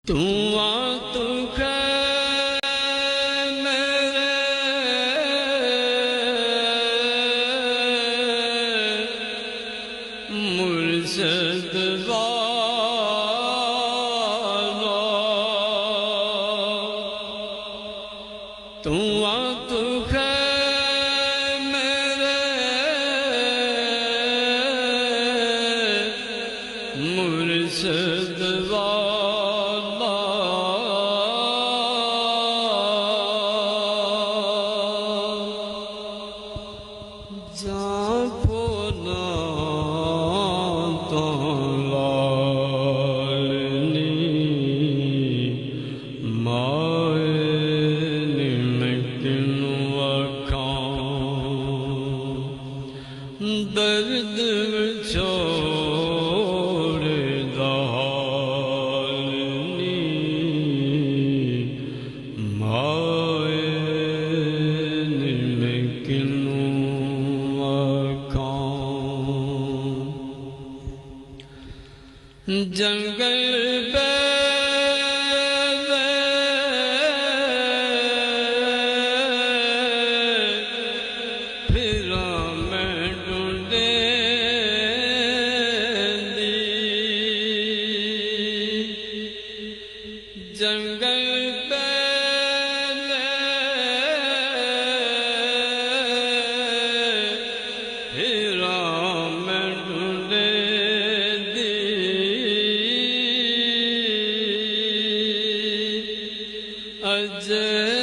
तू आ तू मेरे मुर्शिद वाला, तू आ तू मेरे मुर्शिद वाला। दर्द छोड़ दालनी माए में किनू आखां जंगल पे जंगल पहले हीरा में ढूंढे दी, अजय